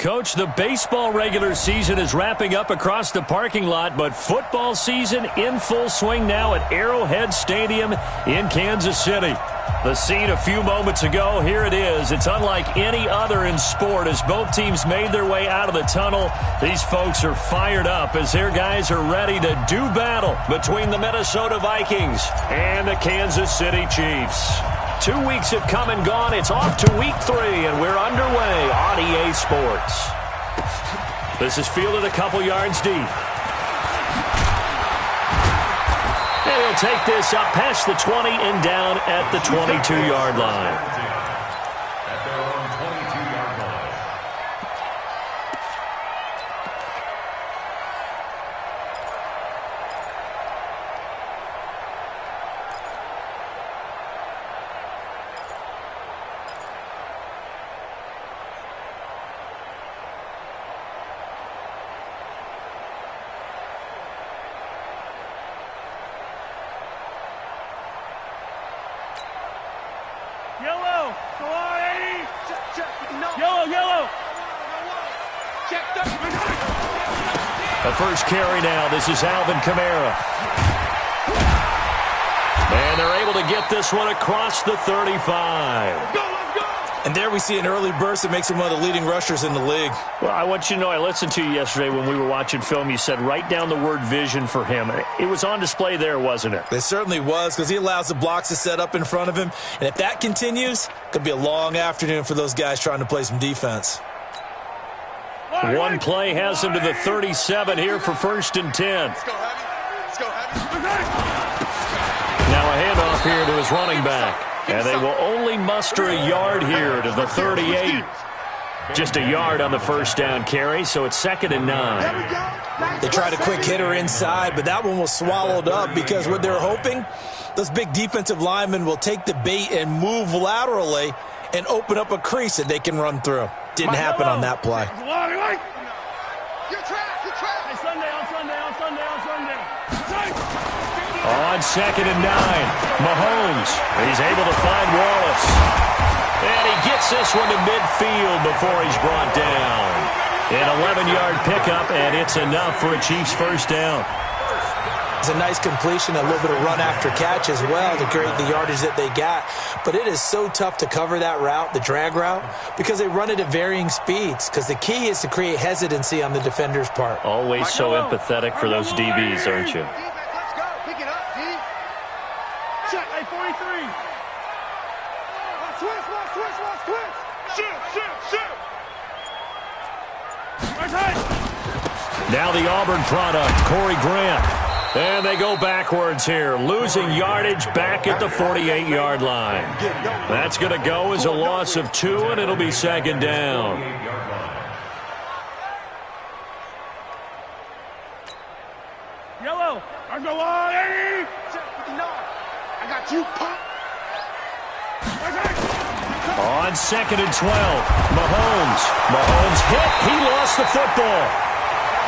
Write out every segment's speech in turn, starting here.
Coach, the baseball regular season is wrapping up across the parking lot, but football season in full swing now at Arrowhead Stadium in Kansas City. The scene a few moments ago, here it is. It's unlike any other in sport as both teams made their way out of the tunnel. These folks are fired up as their guys are ready to do battle between the Minnesota Vikings and the Kansas City Chiefs. 2 weeks have come and gone. It's off to week 3, and we're underway on EA Sports. This is fielded a couple yards deep. And he'll take this up past the 20 and down at the 22-yard line. Yellow! Go on, Eddie! Yellow, yellow! The first carry now. This is Alvin Kamara. And they're able to get this one across the 35. And there we see an early burst that makes him one of the leading rushers in the league. Well, I want you to know, I listened to you yesterday when we were watching film. You said write down the word vision for him. It was on display there, wasn't it? It certainly was, because he allows the blocks to set up in front of him. And if that continues, it could be a long afternoon for those guys trying to play some defense. One play has him to the 37 here for 1st and 10. Let's go, Heavy. Let's go, Heavy. Now a handoff here to his running back. And they will only muster a yard here to the 38. Just a yard on the first down carry, so it's 2nd and 9. They tried a quick hitter inside, but that one was swallowed up because what they're hoping, those big defensive linemen will take the bait and move laterally and open up a crease that they can run through. Didn't happen on that play. On 2nd and 9, Mahomes. He's able to find Wallace. And he gets this one to midfield before he's brought down. An 11-yard pickup, and it's enough for a Chiefs first down. It's a nice completion, a little bit of run after catch as well to create the yardage that they got. But it is so tough to cover that route, the drag route, because they run it at varying speeds. Because the key is to create hesitancy on the defender's part. Always so empathetic for those DBs, aren't you? Now the Auburn product, Corey Grant. And they go backwards here, losing yardage back at the 48-yard line. That's going to go as a loss of 2, and it'll be 2nd down. Yellow! I go on, Eddie! I got you, pop! On 2nd and 12, Mahomes hit. He lost the football.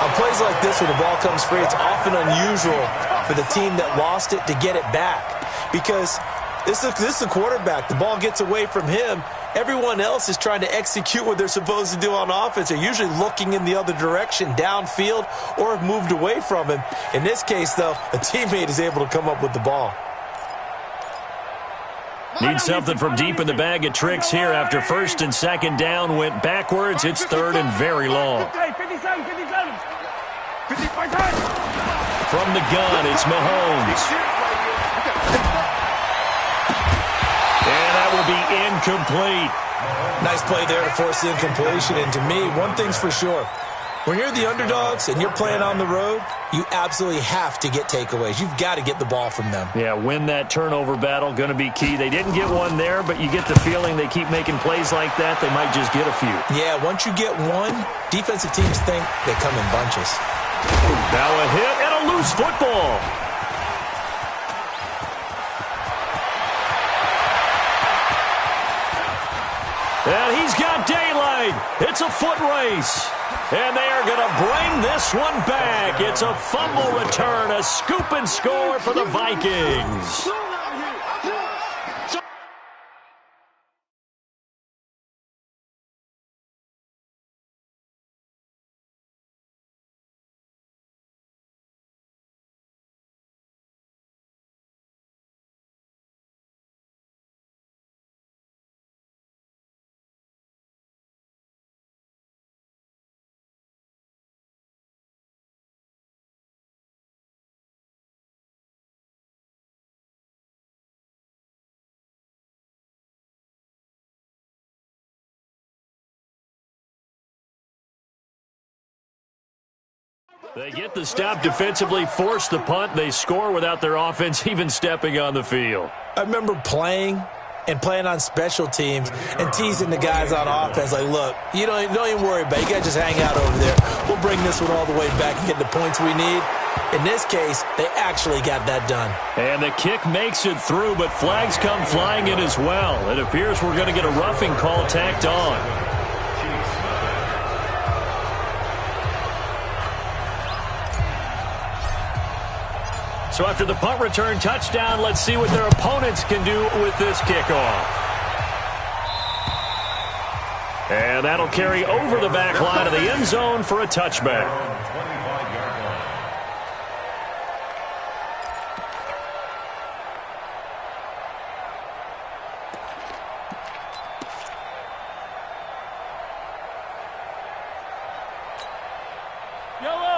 On plays like this where the ball comes free, it's often unusual for the team that lost it to get it back. Because this is the quarterback. The ball gets away from him. Everyone else is trying to execute what they're supposed to do on offense. They're usually looking in the other direction, downfield, or have moved away from him. In this case, though, a teammate is able to come up with the ball. Need something from deep in the bag of tricks here after 1st and 2nd down went backwards. It's 3rd and very long. 57. From the gun, it's Mahomes. And that will be incomplete. Nice play there to force the incompletion. And to me, one thing's for sure. When you're the underdogs and you're playing on the road, you absolutely have to get takeaways. You've got to get the ball from them. Yeah, win that turnover battle, going to be key. They didn't get one there, but you get the feeling they keep making plays like that, they might just get a few. Yeah, once you get one, defensive teams think they come in bunches. Now a hit and a loose football. And he's got daylight. It's a foot race. And they are going to bring this one back. It's a fumble return, a scoop and score for the Vikings. They get the stop defensively, force the punt. They score without their offense even stepping on the field. I remember playing on special teams and teasing the guys on offense like, look, you don't even worry about it. You guys just hang out over there. We'll bring this one all the way back and get the points we need. In this case, they actually got that done. And the kick makes it through, but flags come flying in as well. It appears we're going to get a roughing call tacked on. So after the punt return touchdown, let's see what their opponents can do with this kickoff. And that'll carry over the back line of the end zone for a touchback.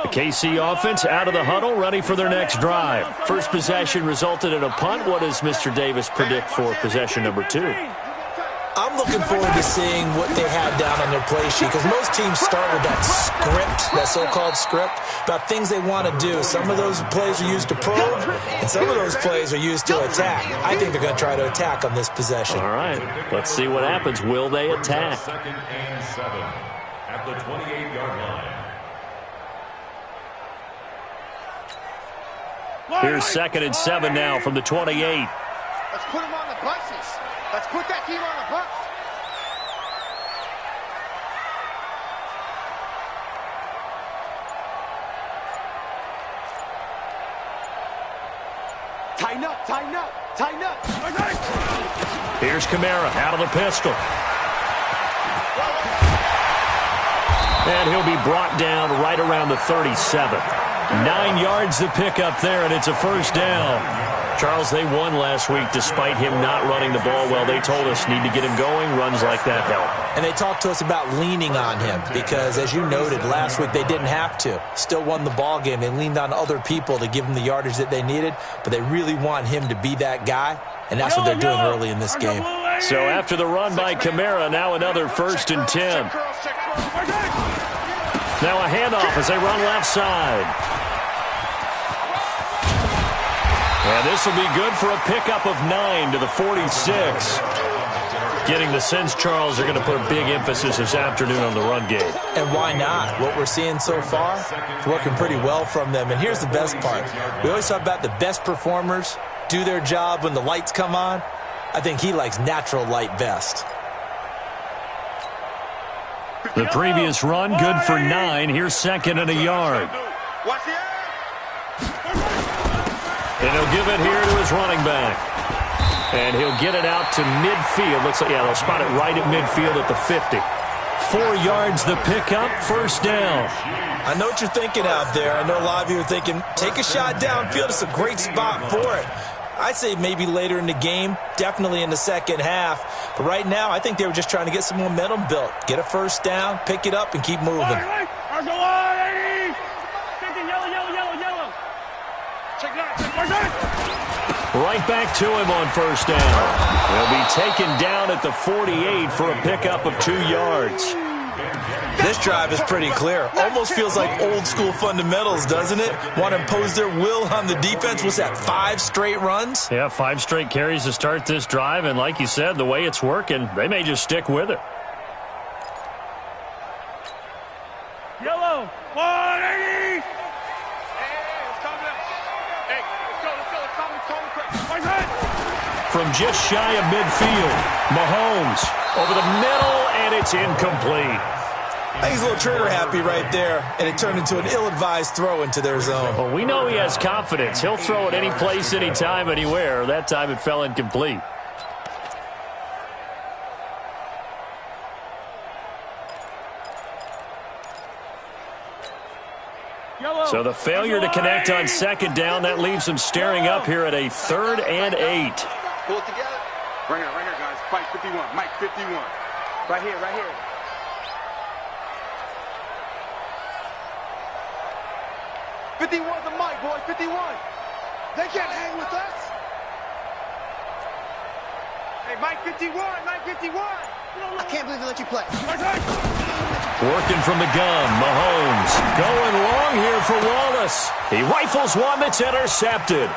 The KC offense out of the huddle, ready for their next drive. First possession resulted in a punt. What does Mr. Davis predict for possession number 2? I'm looking forward to seeing what they have down on their play sheet, because most teams start with that script, that so-called script, about things they want to do. Some of those plays are used to probe, and some of those plays are used to attack. I think they're going to try to attack on this possession. All right, let's see what happens. Will they attack? 2nd and 7 at the 28-yard line. Here's 2nd and 7 now from the 28. Let's put them on the buses. Let's put that team on the bus. Tighten up, tighten up, tighten up. Here's Kamara out of the pistol. And he'll be brought down right around the 37. 9 yards to pick up there, and it's a first down. Charles, they won last week despite him not running the ball well. They told us need to get him going. Runs like that help. And they talked to us about leaning on him because, as you noted, last week they didn't have to. Still won the ball game. They leaned on other people to give them the yardage that they needed, but they really want him to be that guy, and that's what they're doing early in this game. So after the run by Kamara, now another 1st and 10. Now a handoff as they run left side. And this will be good for a pickup of 9 to the 46. Getting the sense, Charles, they're going to put a big emphasis this afternoon on the run game. And why not? What we're seeing so far is working pretty well from them. And here's the best part. We always talk about the best performers do their job when the lights come on. I think he likes natural light best. The previous run, good for 9. Here's 2nd and a yard. And he'll give it here to his running back. And he'll get it out to midfield. Looks like, yeah, they'll spot it right at midfield at the 50. 4 yards the pickup, first down. I know what you're thinking out there. I know a lot of you are thinking, take a shot downfield. It's a great spot for it. I'd say maybe later in the game, definitely in the second half. But right now, I think they were just trying to get some momentum built. Get a first down, pick it up, and keep moving. Right back to him on first down. He'll be taken down at the 48 for a pickup of 2 yards. This drive is pretty clear. Almost feels like old school fundamentals, doesn't it? Want to impose their will on the defense. What's that, 5 straight runs? Yeah, 5 straight carries to start this drive. And like you said, the way it's working, they may just stick with it. Yellow, 180. From just shy of midfield, Mahomes over the middle, and it's incomplete. I think he's a little trigger happy right there, and it turned into an ill-advised throw into their zone. Well, we know he has confidence. He'll throw it any place, anytime, anywhere. That time it fell incomplete. So the failure to connect on second down, that leaves them staring up here at a 3rd and 8. Pull it together. Right here, guys. Fight 51. Mike 51. Right here, right here. 51's the mic, boys. 51. They can't hang with us. Hey, Mike 51. Mike 51. I can't believe they let you play. Working from the gun, Mahomes going long here for Wallace. He rifles one that's intercepted.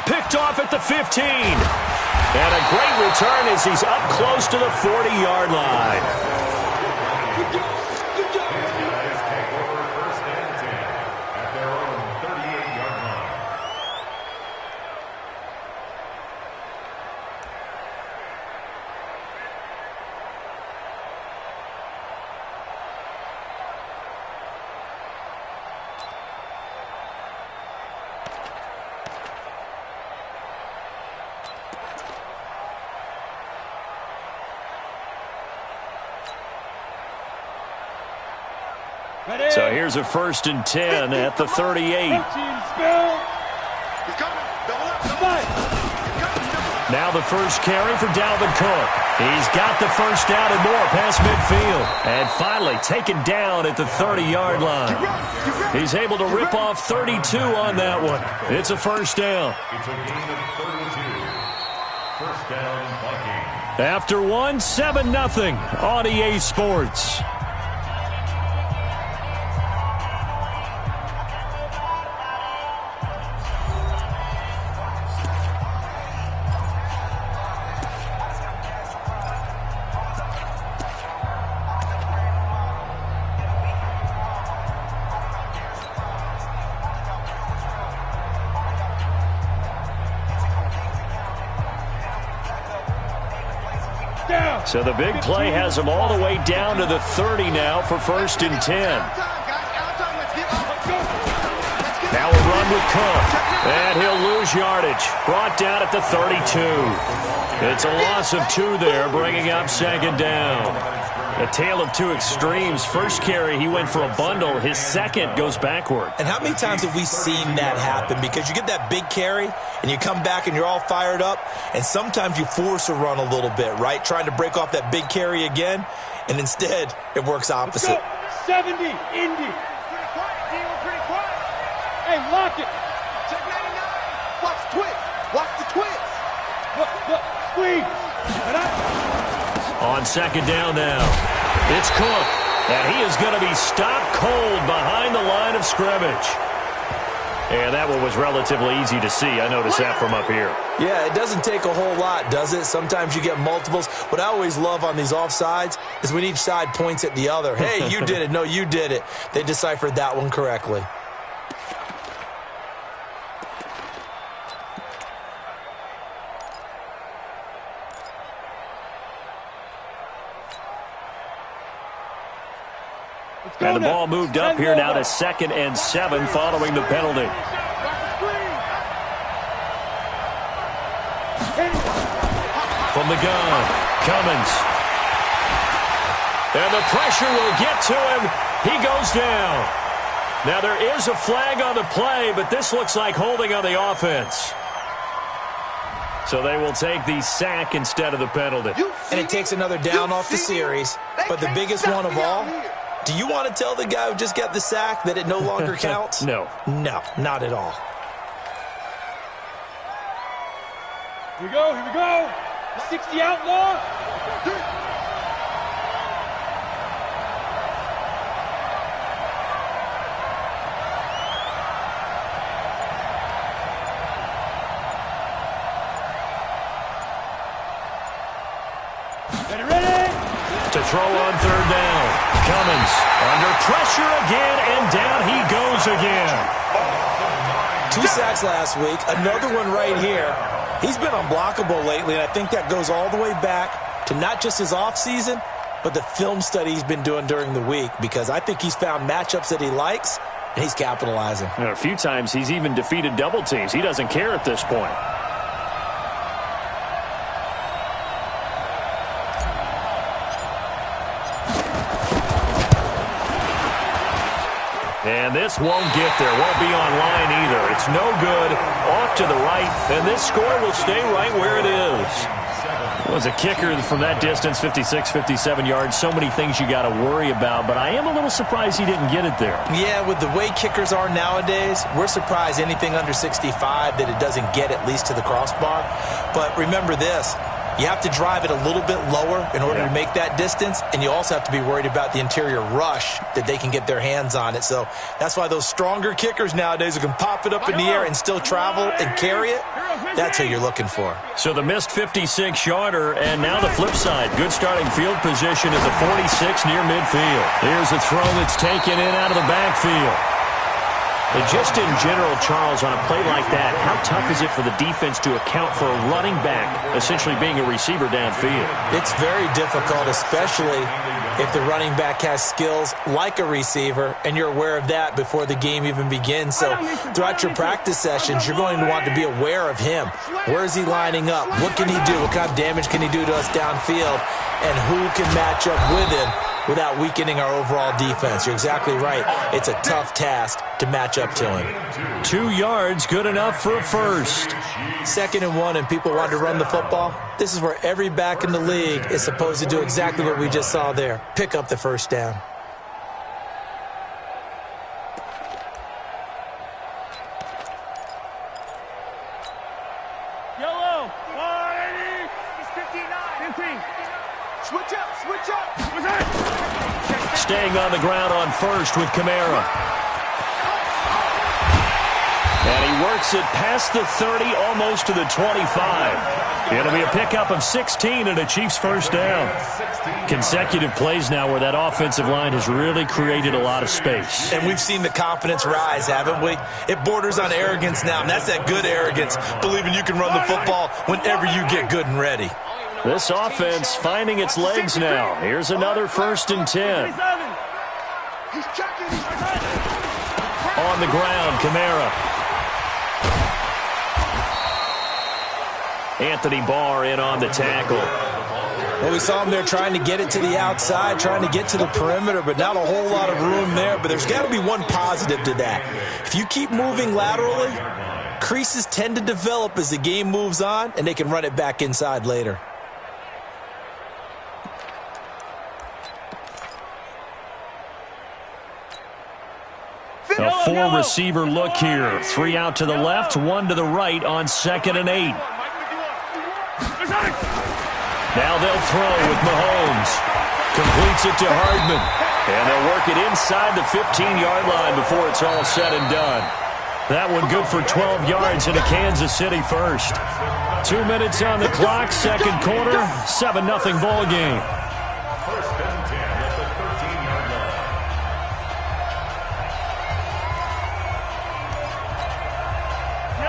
Picked off at the 15. And a great return as he's up close to the 40-yard line. So here's a 1st and 10 at the 38. Now the first carry for Dalvin Cook. He's got the first down and more past midfield. And finally taken down at the 30-yard line. He's able to rip off 32 on that one. It's a first down. It's a gain of 32. First down, Vikings. After 7-0 on EA Sports. So the big play has him all the way down to the 30 now for 1st and 10. Now a run with Cook. And he'll lose yardage. Brought down at the 32. It's a loss of 2 there, bringing up 2nd down. A tale of two extremes. First carry, he went for a bundle. His second goes backward. And how many times have we seen that happen? Because you get that big carry, and you come back and you're all fired up, and sometimes you force a run a little bit, right? Trying to break off that big carry again, and instead it works opposite. 70, Indy. Pretty quiet, D. We're pretty quiet. Hey, lock it. Check 99. Watch the twist. Watch the twist. Look, squeeze. On 2nd down now, it's Cook, and he is going to be stopped cold behind the line of scrimmage. And that one was relatively easy to see. I noticed that from up here. Yeah, it doesn't take a whole lot, does it? Sometimes you get multiples. What I always love on these offsides is when each side points at the other. Hey, you did it. No, you did it. They deciphered that one correctly. And the ball moved up here now to 2nd and 7 following the penalty. From the gun, Cummins. And the pressure will get to him. He goes down. Now there is a flag on the play, but this looks like holding on the offense. So they will take the sack instead of the penalty. And it takes another down off the series. But the biggest one of all, do you want to tell the guy who just got the sack that it no longer counts? No. No, not at all. Here we go. 60 outlaw. Ready? To throw on 3rd down. Cummins under pressure again, and down he goes again. 2 sacks last week, another one right here. He's been unblockable lately, and I think that goes all the way back to not just his offseason, but the film study he's been doing during the week, because I think he's found matchups that he likes, and he's capitalizing. A few times he's even defeated double teams. He doesn't care at this point. And this won't get there, won't be online either. It's no good, off to the right, and this score will stay right where it is. It was a kicker from that distance, 56, 57 yards. So many things you got to worry about, but I am a little surprised he didn't get it there. Yeah, with the way kickers are nowadays, we're surprised anything under 65 that it doesn't get at least to the crossbar. But remember this, You have to drive it a little bit lower in order to make that distance, and you also have to be worried about the interior rush that they can get their hands on it. So that's why those stronger kickers nowadays who can pop it up in the air and still travel and carry it, that's what you're looking for. So the missed 56-yarder, and now the flip side. Good starting field position at the 46 near midfield. Here's a throw that's taken in out of the backfield. And just in general, Charles, on a play like that, how tough is it for the defense to account for a running back essentially being a receiver downfield? It's very difficult, especially if the running back has skills like a receiver, and you're aware of that before the game even begins. So throughout your practice sessions, you're going to want to be aware of him. Where is he lining up? What can he do? What kind of damage can he do to us downfield? And who can match up with him without weakening our overall defense? You're exactly right. It's a tough task to match up to him. 2 yards, good enough for a first. 2nd and 1, and people want to run the football. This is where every back in the league is supposed to do exactly what we just saw there. Pick up the first down. Yellow. 180. He's 59. 15. Switch up. Switch up. Staying on the ground on first with Kamara. And he works it past the 30, almost to the 25. It'll be a pickup of 16 and a Chiefs first down. Consecutive plays now where that offensive line has really created a lot of space. And we've seen the confidence rise, haven't we? It borders on arrogance now, and that's that good arrogance, believing you can run the football whenever you get good and ready. This offense finding its legs now. Here's another 1st and 10. On the ground, Kamara. Anthony Barr in on the tackle. Well, we saw him there trying to get it to the outside, trying to get to the perimeter, but not a whole lot of room there. But there's got to be one positive to that. If you keep moving laterally, creases tend to develop as the game moves on, and they can run it back inside later. A 4-receiver look here. 3 out to the left, 1 to the right on 2nd and 8. Now they'll throw with Mahomes. Completes it to Hardman. And they'll work it inside the 15-yard line before it's all said and done. That one good for 12 yards and a Kansas City first. 2 minutes on the clock, 2nd quarter, 7-0 ball game. First and 10 at the 13-yard line.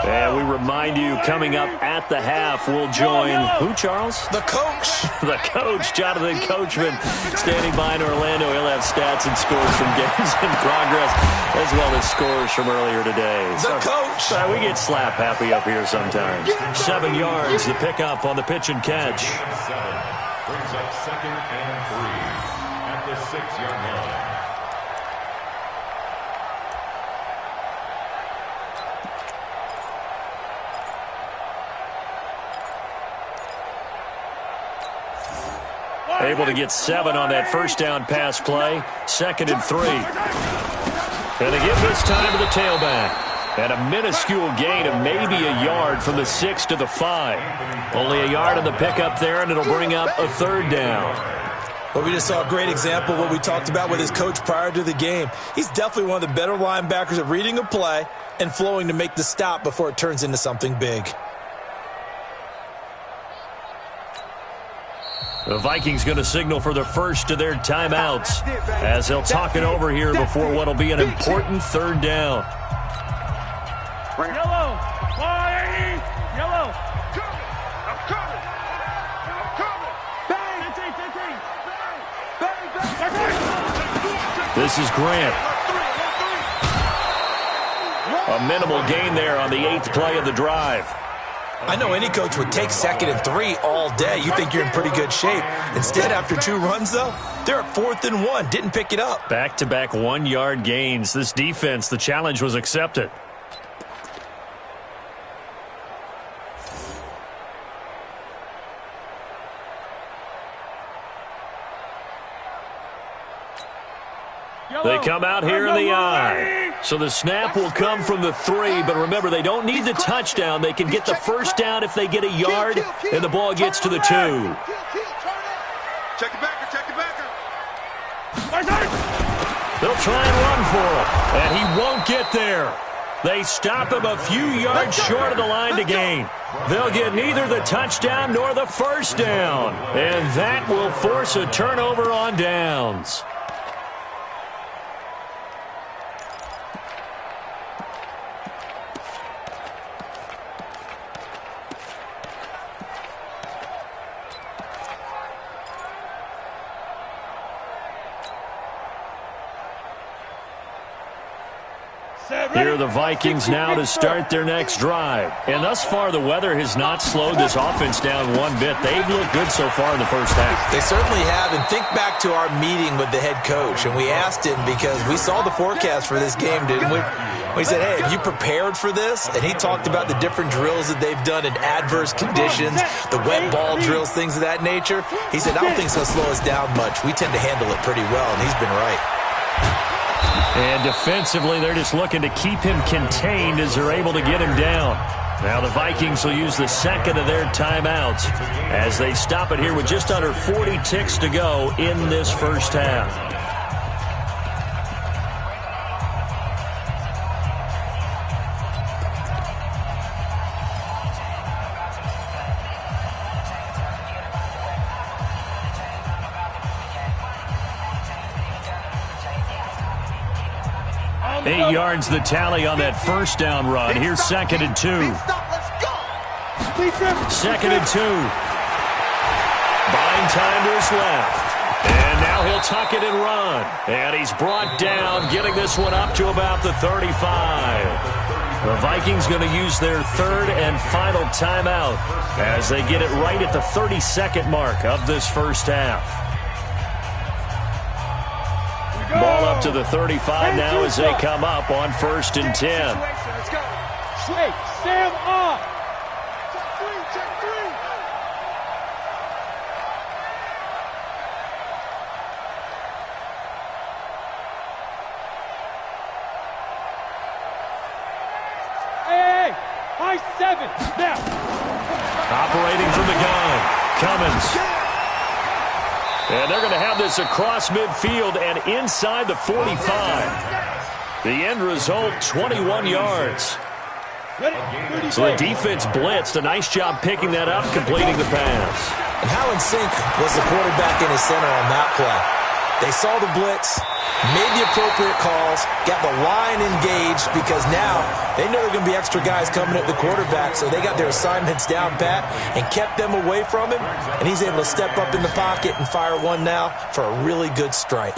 And we remind you, coming up at the half, we'll join who, Charles? The coach. The coach, Jonathan Coachman, standing by in Orlando. He'll have stats and scores from games in progress, as well as scores from earlier today. The coach. We get slap happy up here sometimes. 7 yards, the pickup on the pitch and catch. 7 brings up 2nd and 3 at the 6-yard line. Able to get 7 on that first down pass play. 2nd and 3. And they give this time to the tailback. And a minuscule gain of maybe a yard from the 6 to the 5. Only a yard on the pickup there, and it'll bring up a 3rd down. Well, we just saw a great example of what we talked about with his coach prior to the game. He's definitely one of the better linebackers at reading a play and flowing to make the stop before it turns into something big. The Vikings going to signal for the first of their timeouts as they'll talk it over here before what will be an important 3rd down. Yellow. 180. Yellow. I'm coming. Bang. 15. Bang. This is Grant. A minimal gain there on the 8th play of the drive. I know any coach would take 2nd and 3 all day. You think you're in pretty good shape. Instead, after 2 runs, though, they're at 4th and 1. Didn't pick it up. Back-to-back 1-yard gains. This defense, the challenge was accepted. They come out here in the eye. So the snap will come from the 3, but remember, they don't need the touchdown. They can get the first down if they get a yard, and the ball gets to the 2. Check it backer, check it backer. They'll try and run for him, and he won't get there. They stop him a few yards short of the line to gain. They'll get neither the touchdown nor the first down, and that will force a turnover on downs. Here are the Vikings now to start their next drive. And thus far, the weather has not slowed this offense down one bit. They've looked good so far in the first half. They certainly have. And think back to our meeting with the head coach. And we asked him, because we saw the forecast for this game, didn't we? We said, hey, have you prepared for this? And he talked about the different drills that they've done in adverse conditions, the wet ball drills, things of that nature. He said, I don't think it's going to slow us down much. We tend to handle it pretty well, and he's been right. And defensively, they're just looking to keep him contained as they're able to get him down. Now the Vikings will use the second of their timeouts as they stop it here with just under 40 ticks to go in this first half. Eight yards the tally on that first down run. Here's 2nd and 2. Second and 2. Buying time to his left. And now he'll tuck it and run. And he's brought down, getting this one up to about the 35. The Vikings going to use their third and final timeout as they get it right at the 32nd mark of this first half. Ball up to the 35 now as they come up on 1st and 10. Let's go. Sway, Sam on. Check three. Hey, high 7. Now. Operating from the gun, Cummins. And they're going to have this across midfield and inside the 45. The end result, 21 yards. So the defense blitzed. A nice job picking that up, completing the pass. And how in sync was the quarterback in his center on that play? They saw the blitz, made the appropriate calls, got the line engaged, because now they know there are going to be extra guys coming at the quarterback, so they got their assignments down pat and kept them away from him, and he's able to step up in the pocket and fire one now for a really good strike.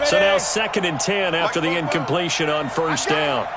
So now 2nd and 10 after the incompletion on first down.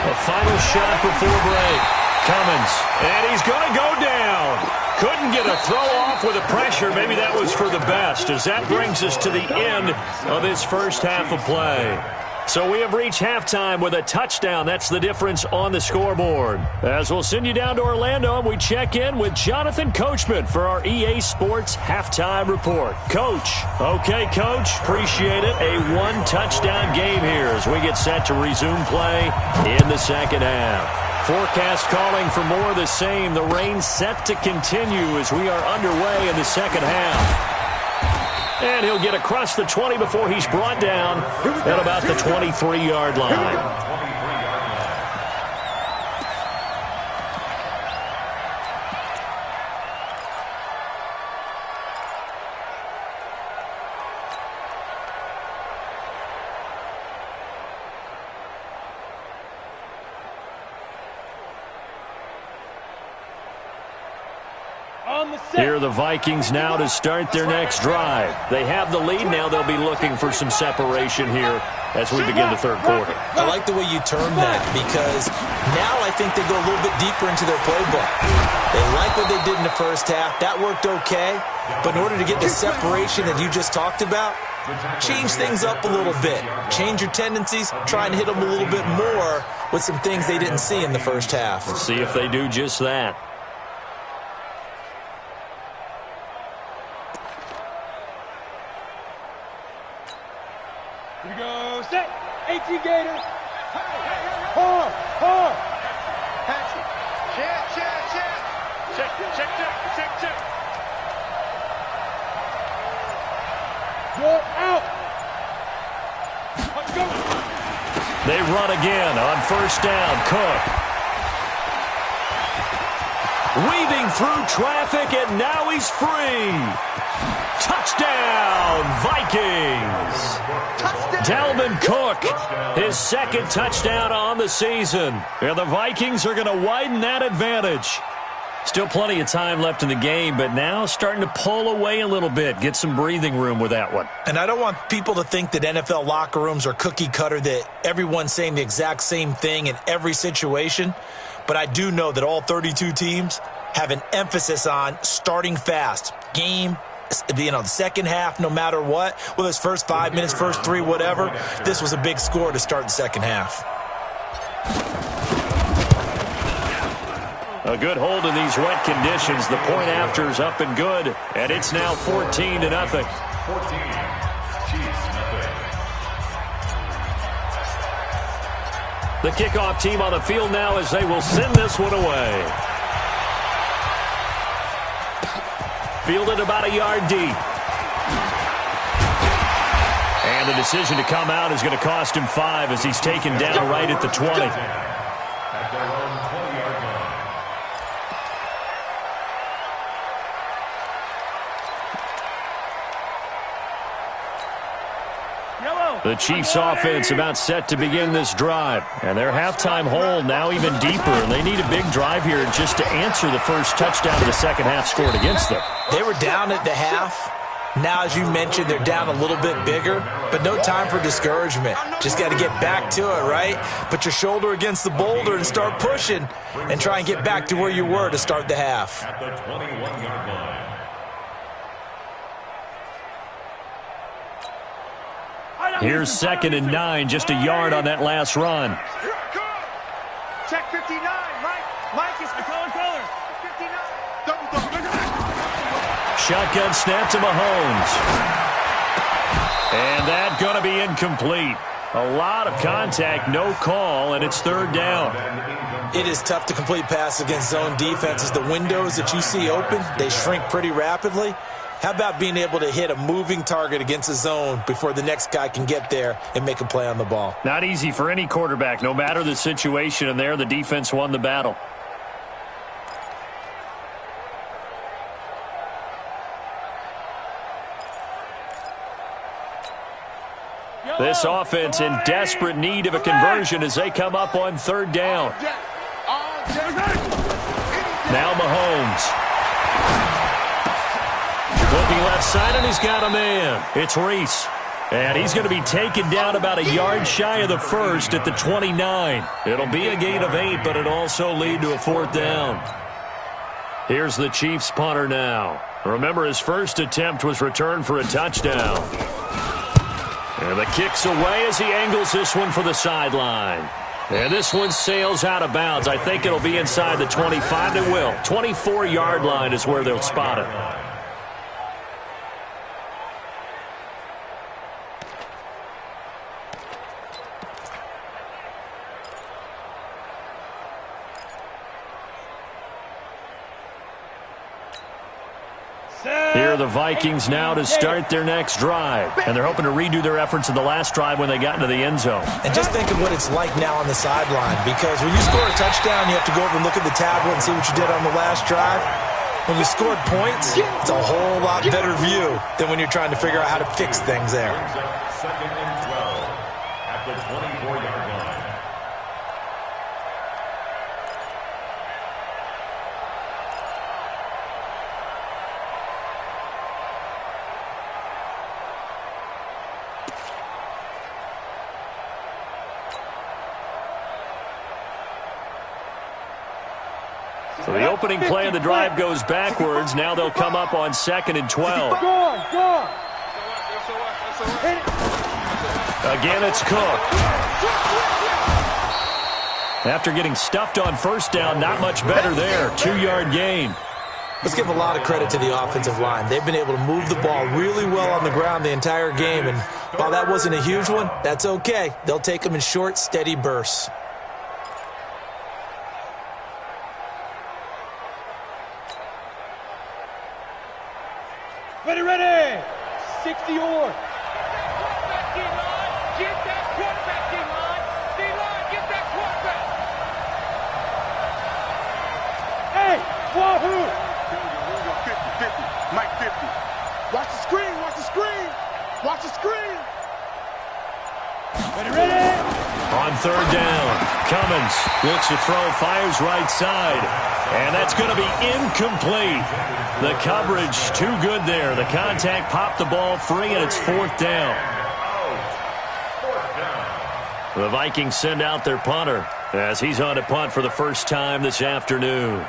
A final shot before break. Cummins, and he's going to go down. Couldn't get a throw off with the pressure. Maybe that was for the best, as that brings us to the end of this first half of play. So we have reached halftime with a touchdown. That's the difference on the scoreboard. As we'll send you down to Orlando, and we check in with Jonathan Coachman for our EA Sports Halftime Report. Coach. Okay, Coach. Appreciate it. A one-touchdown game here as we get set to resume play in the second half. Forecast calling for more of the same. The rain set to continue as we are underway in the second half. And he'll get across the 20 before he's brought down at about the 23-yard line. Here are the Vikings now to start their next drive. They have the lead. Now they'll be looking for some separation here as we begin the third quarter. I like the way you term that, because now I think they go a little bit deeper into their playbook. They like what they did in the first half. That worked okay. But in order to get the separation that you just talked about, change things up a little bit. Change your tendencies. Try and hit them a little bit more with some things they didn't see in the first half. Let's see if they do just that. Here we go. Set. 18 Gator. Hard. Hard. Pass it. Check. You're out. Let's go. They run again on first down. Cook. Weaving through traffic, and now he's free. Touchdown, Vikings. Dalvin Cook, his second touchdown on the season. And the Vikings are going to widen that advantage. Still plenty of time left in the game, but now starting to pull away a little bit. Get some breathing room with that one. And I don't want people to think that NFL locker rooms are cookie cutter, that everyone's saying the exact same thing in every situation. But I do know that all 32 teams have an emphasis on starting fast. Game, the second half, no matter what. Whether it's first 5 minutes, first 3, whatever. This was a big score to start the second half. A good hold in these wet conditions. The point after is up and good, and it's now 14-0. 14, Chiefs, nothing. The kickoff team on the field now as they will send this one away. Fielded about a yard deep. And the decision to come out is going to cost him 5 as he's taken down right at the 20. At their own 20-yard line. The Chiefs offense about set to begin this drive. And their halftime hole now even deeper. And they need a big drive here just to answer the first touchdown of the second half scored against them. They were down at the half. Now, as you mentioned, they're down a little bit bigger, but no time for discouragement. Just got to get back to it, right? Put your shoulder against the boulder and start pushing and try and get back to where you were to start the half. At the 21-yard line. Here's 2nd and 9, just a yard on that last run. Check 59, Mike is color. 59. Shotgun snap to Mahomes. And that going to be incomplete. A lot of contact, no call, and it's 3rd down. It is tough to complete passes against zone defenses. The windows that you see open, they shrink pretty rapidly. How about being able to hit a moving target against a zone before the next guy can get there and make a play on the ball? Not easy for any quarterback, no matter the situation, and there the defense won the battle. This offense in desperate need of a conversion as they come up on 3rd down. Now Mahomes. Looking left side, and he's got a man. It's Reese. And he's going to be taken down about a yard shy of the first at the 29. It'll be a gain of 8, but it'll also lead to a 4th down. Here's the Chiefs punter now. Remember, his first attempt was returned for a touchdown. And the kick's away as he angles this one for the sideline. And this one sails out of bounds. I think it'll be inside the 25. It will. 24-yard line is where they'll spot it. Here are the Vikings now to start their next drive. And they're hoping to redo their efforts in the last drive when they got into the end zone. And just think of what it's like now on the sideline, because when you score a touchdown, you have to go over and look at the tablet and see what you did on the last drive. When you scored points, it's a whole lot better view than when you're trying to figure out how to fix things there. 2nd and 12 at the 24-yard line. So the opening play of the drive goes backwards. Now they'll come up on 2nd and 12. Go on. Again, it's Cook. After getting stuffed on first down, not much better there. 2-yard gain. Let's give a lot of credit to the offensive line. They've been able to move the ball really well on the ground the entire game, and while that wasn't a huge one, that's okay. They'll take them in short, steady bursts. Ready, ready! 60 or. Get that quarterback, D-line! D-line, get that quarterback! Hey, Wahoo! 50, Mike 50. Watch the screen, watch the screen! Watch the screen! Ready, ready! On third down, Cummins looks to throw, fires right side. And that's going to be incomplete. The coverage too good there. The contact popped the ball free, and it's fourth down. The Vikings send out their punter as he's on to punt for the first time this afternoon.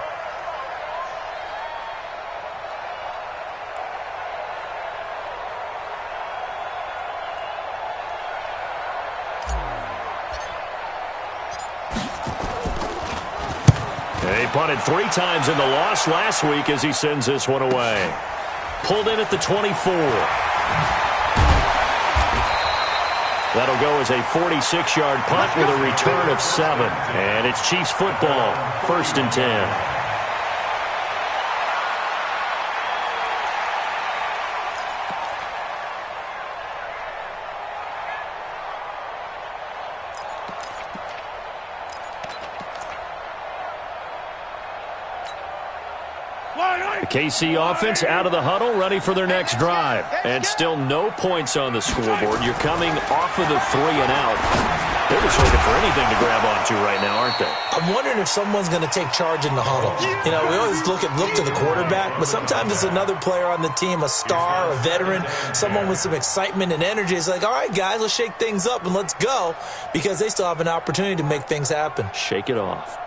He punted 3 times in the loss last week as he sends this one away. Pulled in at the 24. That'll go as a 46-yard punt with a return of 7. And it's Chiefs football, 1st and 10. The KC offense out of the huddle, ready for their next drive. And still no points on the scoreboard. You're coming off of the 3 and out. They're just looking for anything to grab onto right now, aren't they? I'm wondering if someone's going to take charge in the huddle. You know, we always look to the quarterback, but sometimes it's another player on the team, a star, a veteran, someone with some excitement and energy. It's like, all right, guys, let's shake things up and let's go, because they still have an opportunity to make things happen. Shake it off.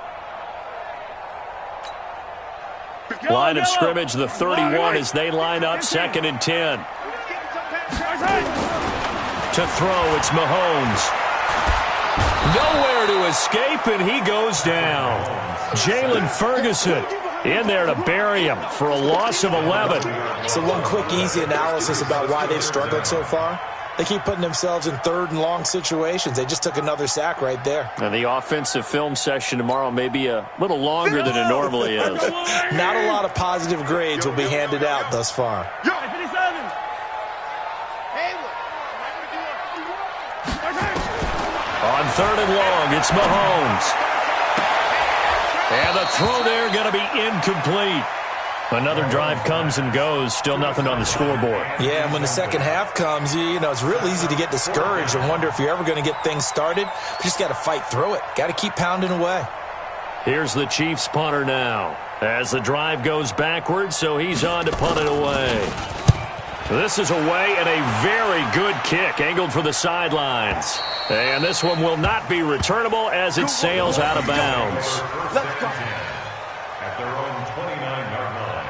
Line of scrimmage, the 31 as they line up, 2nd and 10. To throw, it's Mahomes. Nowhere to escape, and he goes down. Jalen Ferguson in there to bury him for a loss of 11. So one quick, easy analysis about why they've struggled so far. They keep putting themselves in 3rd and long situations. They just took another sack right there. And the offensive film session tomorrow may be a little longer than it normally is. Not a lot of positive grades will be handed out thus far. On 3rd and long, it's Mahomes. And the throw there going to be incomplete. Another drive comes and goes, still nothing on the scoreboard. Yeah, and when the second half comes, you know, it's real easy to get discouraged and wonder if you're ever going to get things started. You just got to fight through it. Got to keep pounding away. Here's the Chiefs punter now as the drive goes backwards, so he's on to punt it away. This is away and a very good kick, angled for the sidelines. And this one will not be returnable as it sails out of bounds. Let's go. At their own 29-yard line.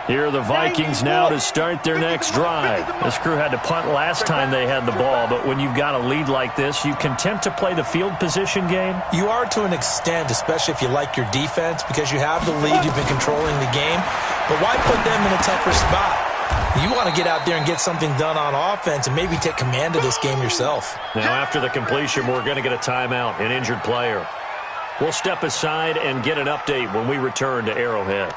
Here are the Vikings now to start their next drive. This crew had to punt last time they had the ball, but when you've got a lead like this, you content to play the field position game? You are to an extent, especially if you like your defense, because you have the lead, you've been controlling the game. But why put them in a tougher spot? You want to get out there and get something done on offense and maybe take command of this game yourself. Now, after the completion, we're going to get a timeout, an injured player. We'll step aside and get an update when we return to Arrowhead.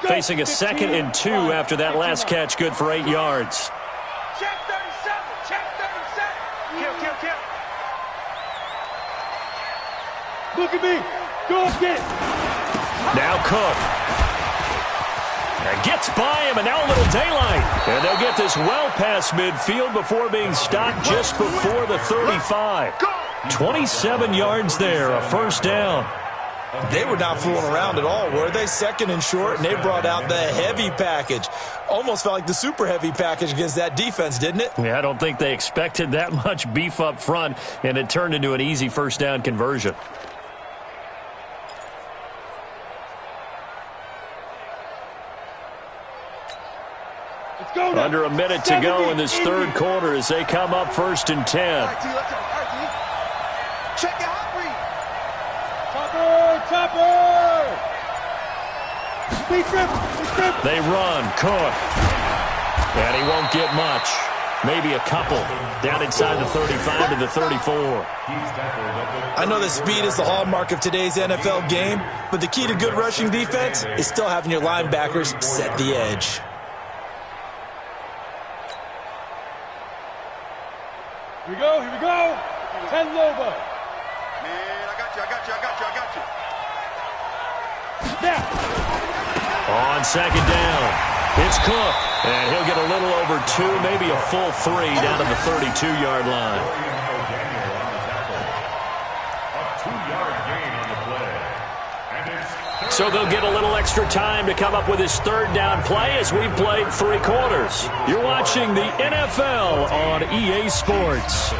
Facing a 2nd and 2 after that last catch, good for 8 yards. Check 37, check 37. Kill. Look at me. Go get it. Now Cook. And gets by him, and now a little daylight. And they'll get this well past midfield before being stopped just before the 35. 27 yards there, a first down. They were not fooling around at all, were they? Second and short, and they brought out the heavy package. Almost felt like the super heavy package against that defense, didn't it? Yeah, I don't think they expected that much beef up front, and it turned into an easy first down conversion. Under a minute to go in this third quarter as they come up 1st and 10. Check your hot read. Chopper! They run, Cook. And he won't get much. Maybe a couple. Down inside the 35 to the 34. I know that speed is the hallmark of today's NFL game, but the key to good rushing defense is still having your linebackers set the edge. Here we go. 10 Loba. Man, I got you. Snap. On second down, it's Cook. And he'll get a little over 2, maybe a full 3 down to the 32-yard line. So they'll get a little extra time to come up with his third down play as we've played 3 quarters. You're watching the NFL on EA Sports.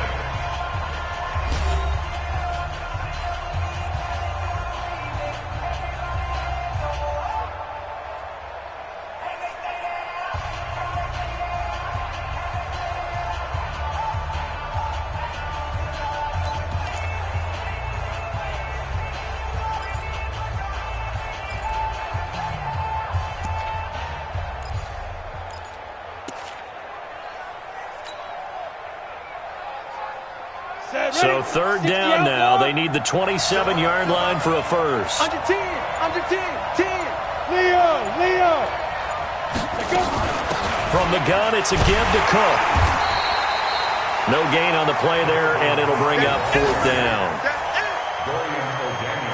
So third down now. They need the 27-yard line for a first. Under 10. 10. Leo. From the gun, it's a give to Cook. No gain on the play there, and it'll bring up 4th down.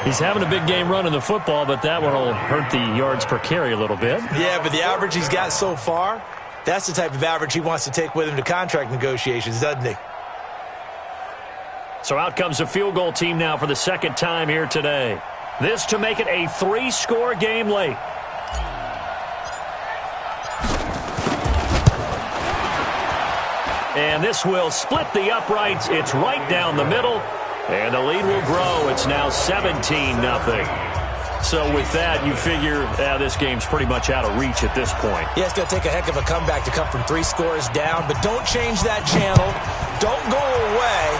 He's having a big game running the football, but that one will hurt the yards per carry a little bit. Yeah, but the average he's got so far, that's the type of average he wants to take with him to contract negotiations, doesn't he? So out comes the field goal team now for the second time here today. This to make it a 3-score game late. And this will split the uprights. It's right down the middle. And the lead will grow. It's now 17-0. So with that, you figure this game's pretty much out of reach at this point. Yeah, it's going to take a heck of a comeback to come from 3 scores down. But don't change that channel. Don't go away.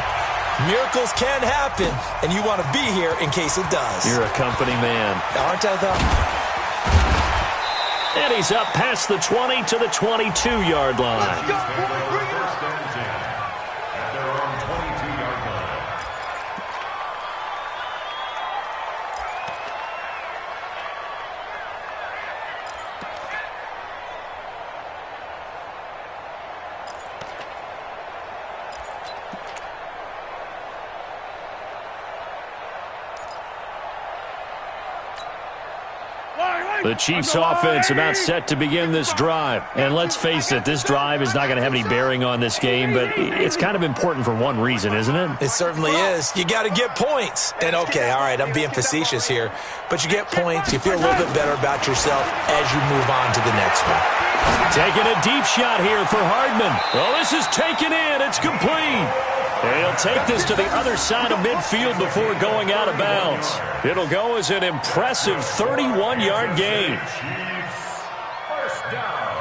Miracles can happen, and you want to be here in case it does. You're a company man. Aren't I, though? And he's up past the 20 to the 22-yard line. Let's go, boy. Bring it up. 1st and 10 at their own 22-yard line. The Chiefs offense about set to begin this drive. And let's face it, this drive is not going to have any bearing on this game, but it's kind of important for one reason, isn't it? It certainly is. You got to get points. And, okay, all right, I'm being facetious here, but you get points, you feel a little bit better about yourself as you move on to the next one. Taking a deep shot here for Hardman. Well, this is taken in. It's complete. And he'll take this to the other side of midfield before going out of bounds. It'll go as an impressive 31-yard gain. First down.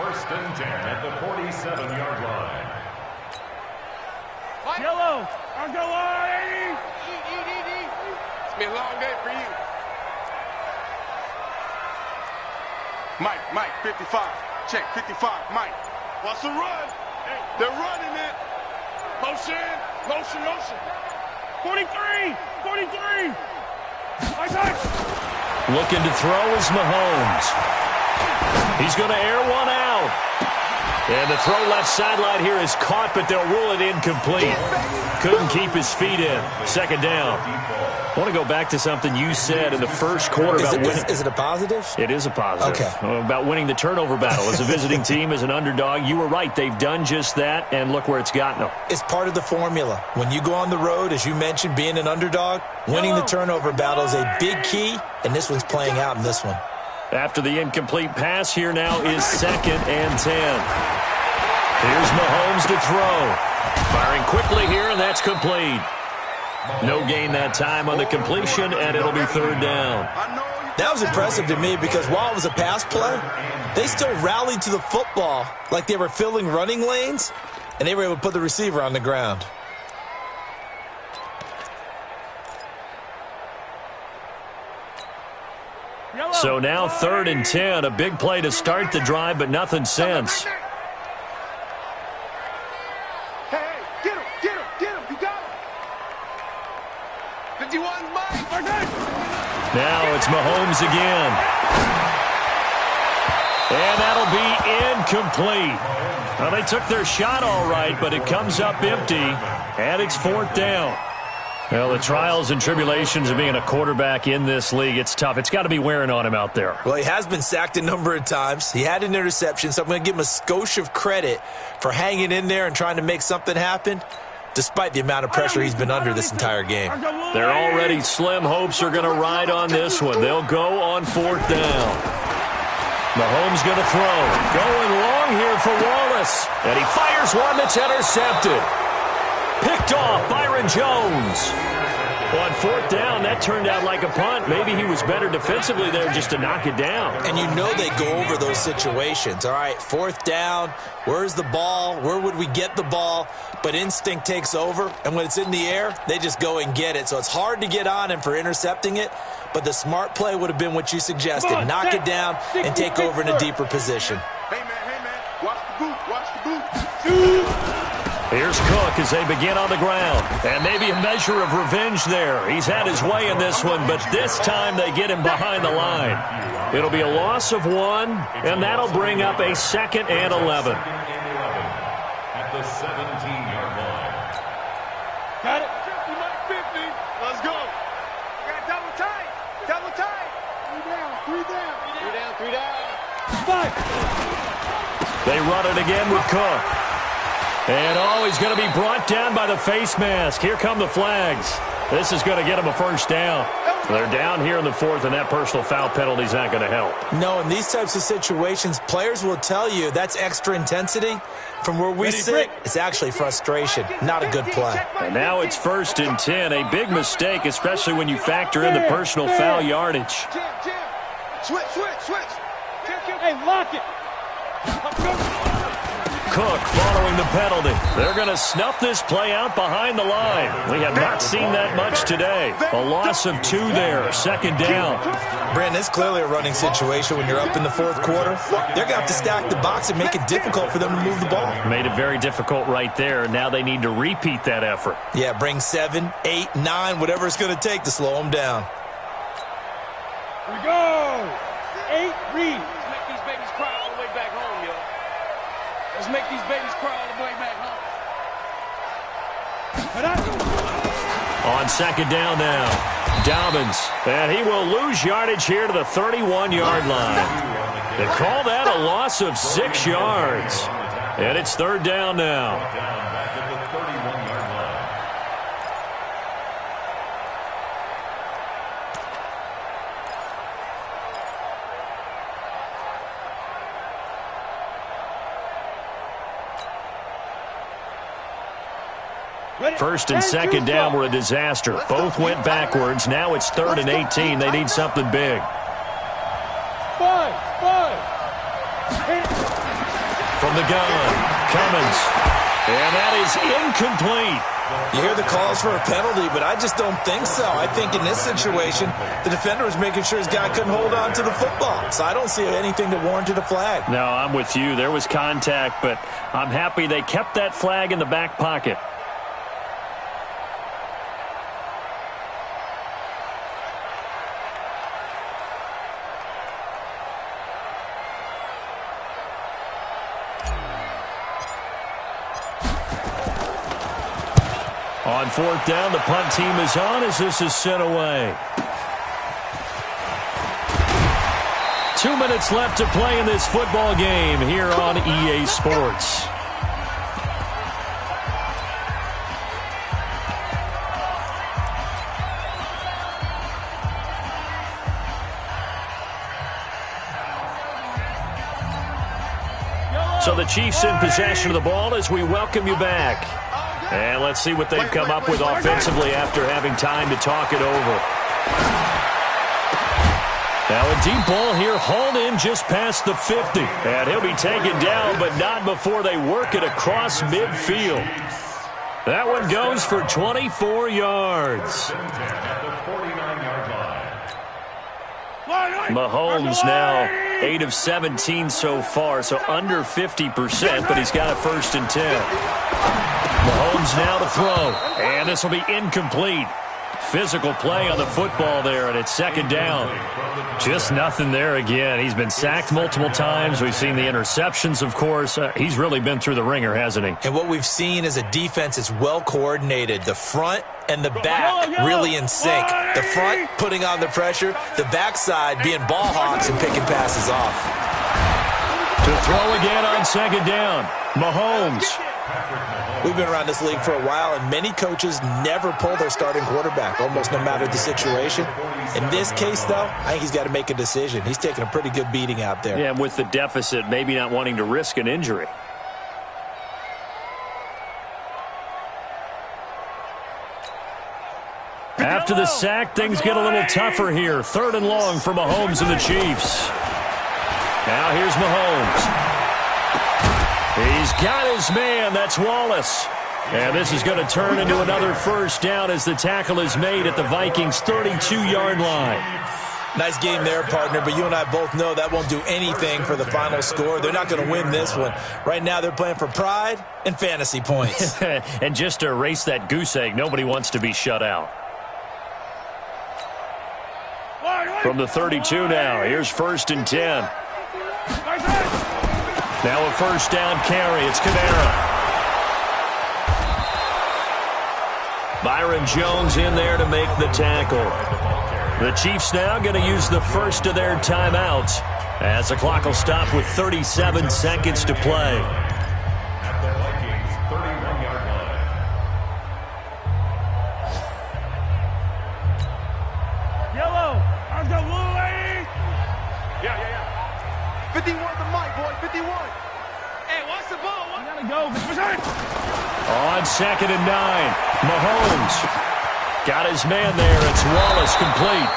1st and 10 at the 47-yard line. Yellow. On the line. It's been a long day for you. Mike, 55. Check, 55, Mike. What's the run? They're running it. Motion. 43. Looking to throw is Mahomes. He's going to air one out. And the throw left sideline here is caught, but they'll rule it incomplete. Couldn't keep his feet in. Second down. I want to go back to something you said in the first quarter about winning. Is it a positive? It is a positive. Okay. About winning the turnover battle. As a visiting team, as an underdog, you were right. They've done just that, and look where it's gotten them. It's part of the formula. When you go on the road, as you mentioned, being an underdog, winning the turnover battle is a big key, and this one's playing out in this one. After the incomplete pass, here now is 2nd and 10. Here's Mahomes to throw. Firing quickly here, and that's complete. No gain that time on the completion, and it'll be 3rd down. That was impressive to me because while it was a pass play, they still rallied to the football like they were filling running lanes, and they were able to put the receiver on the ground. So now 3rd and 10, a big play to start the drive, but nothing since. Now it's Mahomes again. And that'll be incomplete. Well, they took their shot all right, but it comes up empty, and it's 4th down. Well, the trials and tribulations of being a quarterback in this league, it's tough. It's got to be wearing on him out there. Well, he has been sacked a number of times. He had an interception, so I'm going to give him a skosh of credit for hanging in there and trying to make something happen, despite the amount of pressure he's been under this entire game. Their already slim hopes are going to ride on this one. They'll go on 4th down. Mahomes going to throw. Going long here for Wallace. And he fires one that's intercepted. Picked off Byron Jones. On 4th down, that turned out like a punt. Maybe he was better defensively there just to knock it down. And you know they go over those situations. All right, 4th down, where's the ball? Where would we get the ball? But instinct takes over, and when it's in the air, they just go and get it. So it's hard to get on him for intercepting it, but the smart play would have been what you suggested. Knock it down and take over in a deeper position. Hey, man, watch the boot, watch the boot. Here's Cook as they begin on the ground. And maybe a measure of revenge there. He's had his way in this one, but this time they get him behind the line. It'll be a loss of 1, and that'll bring up a 2nd and 11. At the 17-yard line. Got it. 50. Let's go. Got double tight. Double tight. 3 down. 3 down. 5. They run it again with Cook. And he's going to be brought down by the face mask. Here come the flags. This is going to get him a 1st down. They're down here in the 4th, and that personal foul penalty is not going to help. No, in these types of situations, players will tell you that's extra intensity. From where we sit, it's actually frustration, not a good play. And now it's 1st and 10, a big mistake, especially when you factor in the personal foul yardage. Jim. Switch. Hey, lock it. Cook following the penalty. They're going to snuff this play out behind the line. We have not seen that much today. A loss of 2 there, 2nd down. Brandon, it's clearly a running situation when you're up in the 4th quarter. They're going to have to stack the box and make it difficult for them to move the ball. Made it very difficult right there. Now they need to repeat that effort. Yeah, bring 7, 8, 9, whatever it's going to take to slow them down. Here we go. 8 read. Let's make these babies cry all the way back home, yo. Let's make these babies cry all the way back home. On 2nd down now, Dobbins. And he will lose yardage here to the 31-yard line. They call that a loss of 6 yards. And it's 3rd down now. Back at the 31-yard line. First and 2nd down were a disaster. Both went backwards. Now it's 3rd and 18. They need something big. 5. From the gun, Cummins. And that is incomplete. You hear the calls for a penalty, but I just don't think so. I think in this situation, the defender was making sure his guy couldn't hold on to the football. So I don't see anything that warranted a flag. No, I'm with you. There was contact, but I'm happy they kept that flag in the back pocket. On fourth down, the punt team is on as this is sent away. 2 minutes left to play in this football game here on EA Sports. So the Chiefs in possession of the ball as we welcome you back. And let's see what they've come up with offensively after having time to talk it over. Now a deep ball here, hauled in just past the 50. And he'll be taken down, but not before they work it across midfield. That one goes for 24 yards. Mahomes now 8 of 17 so far, so under 50%, but he's got a 1st and 10. Mahomes now to throw, and this will be incomplete. Physical play on the football there, and it's 2nd down. Just nothing there again. He's been sacked multiple times. We've seen the interceptions, of course. He's really been through the ringer, hasn't he? And what we've seen is a defense that's well coordinated. The front and the back really in sync. The front putting on the pressure, the backside being ball hawks and picking passes off. To throw again on 2nd down, Mahomes. We've been around this league for a while, and many coaches never pull their starting quarterback, almost no matter the situation. In this case, though, I think he's got to make a decision. He's taking a pretty good beating out there. Yeah, with the deficit, maybe not wanting to risk an injury. After the sack, things get a little tougher here. 3rd and long for Mahomes and the Chiefs. Now here's Mahomes. He's got his man. That's Wallace. And this is going to turn into another 1st down as the tackle is made at the Vikings' 32-yard line. Nice game there, partner, but you and I both know that won't do anything for the final score. They're not going to win this one. Right now they're playing for pride and fantasy points. And just to erase that goose egg, nobody wants to be shut out. From the 32 now, here's 1st and 10. Now a 1st down carry. It's Kamara. Byron Jones in there to make the tackle. The Chiefs now going to use the first of their timeouts as the clock will stop with 37 seconds to play. At the Vikings' 31-yard line. Yellow. I've got blue, lady. Yeah. 51 the mic, boy. 51. Hey, watch the ball. You gotta go. On 2nd and 9, Mahomes got his man there. It's Wallace complete.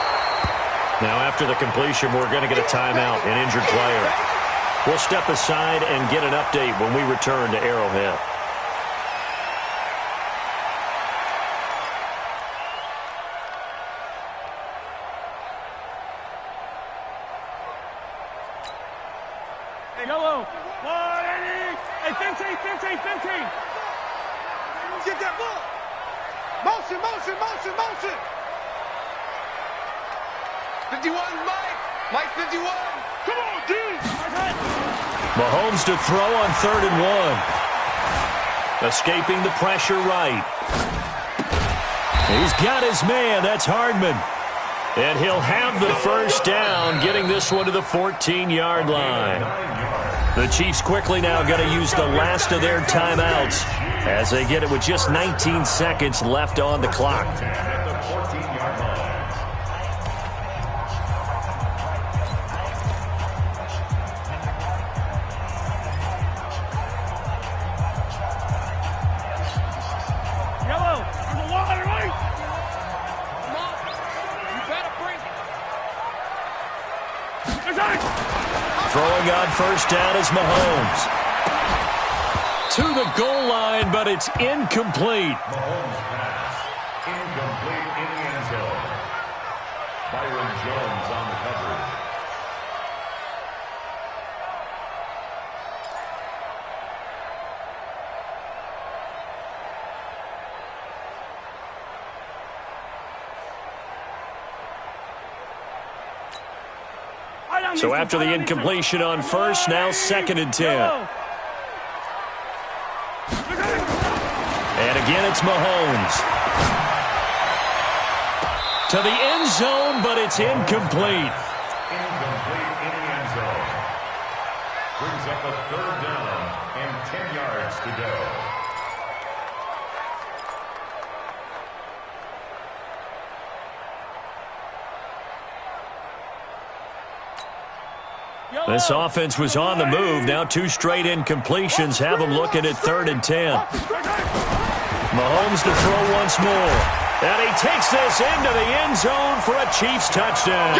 Now after the completion, we're going to get a timeout, an injured player. We'll step aside and get an update when we return to Arrowhead. Yellow. 180. Hey, 15. Get that ball. Motion. 51, Mike 51. Come on, dude. Mahomes to throw on 3rd and 1. Escaping the pressure right. He's got his man. That's Hardman. And he'll have the 1st down, getting this one to the 14-yard line. The Chiefs quickly now going to use the last of their timeouts as they get it with just 19 seconds left on the clock. At the 14-yard line. Yellow. There's a water, right? Come on. You better bring it. Throwing on 1st down is Mahomes. To the goal line, but it's incomplete. Mahomes pass. Incomplete in the end zone. Byron Jones on the coverage. So after the incompletion on 1st, now 2nd and 10. And And again, it's Mahomes. To the end zone, but it's incomplete. Incomplete in the end zone. Brings up a 3rd down and 10 yards to go. This offense was on the move. Now 2 straight incompletions have them looking at 3rd and 10. Mahomes to throw once more. And he takes this into the end zone for a Chiefs touchdown.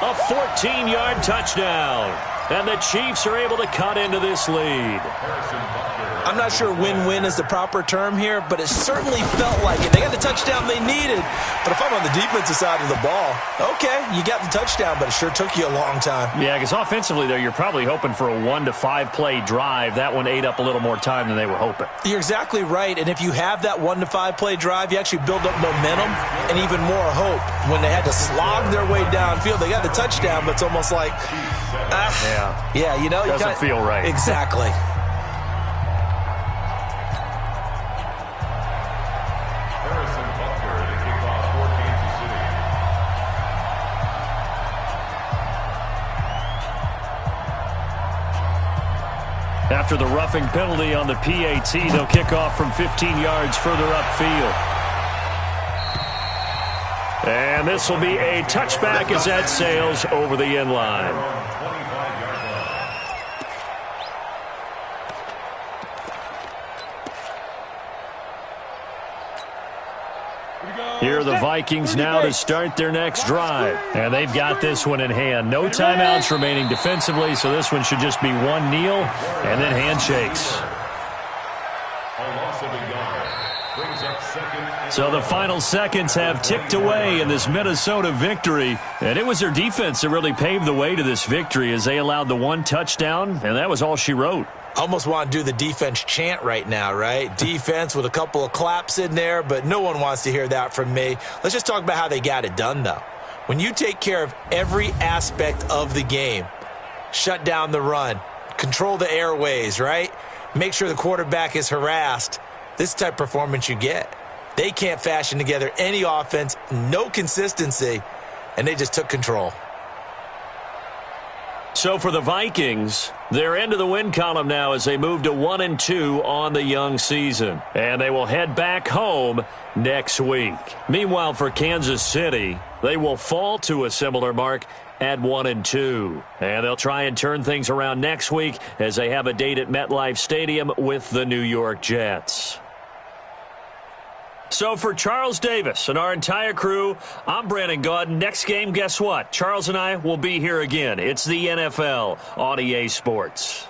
A 14-yard touchdown. And the Chiefs are able to cut into this lead. I'm not sure win-win is the proper term here, but it certainly felt like it. They got the touchdown they needed. But if I'm on the defensive side of the ball, okay, you got the touchdown, but it sure took you a long time. Yeah, because offensively there, you're probably hoping for a 1 to 5 play drive. That one ate up a little more time than they were hoping. You're exactly right, and if you have that 1 to 5 play drive, you actually build up momentum and even more hope. When they had to slog their way downfield, they got the touchdown, but it's almost like, yeah, you know, doesn't feel right. Exactly. After the roughing penalty on the PAT, they'll kick off from 15 yards further upfield. And this will be a touchback as that sails over the end line. Here are the Vikings now to start their next drive. And they've got this one in hand. No timeouts remaining defensively, so this one should just be one kneel and then handshakes. So the final seconds have ticked away in this Minnesota victory. And it was their defense that really paved the way to this victory as they allowed the 1 touchdown, and that was all she wrote. Almost want to do the defense chant right now, right? Defense with a couple of claps in there, but no one wants to hear that from me. Let's just talk about how they got it done, though. When you take care of every aspect of the game, shut down the run, control the airways, right? Make sure the quarterback is harassed. This type of performance you get. They can't fashion together any offense, no consistency, and they just took control. So for the Vikings, they're into the win column now as they move to 1-2 on the young season. And they will head back home next week. Meanwhile, for Kansas City, they will fall to a similar mark at 1-2. And they'll try and turn things around next week as they have a date at MetLife Stadium with the New York Jets. So for Charles Davis and our entire crew, I'm Brandon Gaudin. Next game, guess what? Charles and I will be here again. It's the NFL on EA Sports.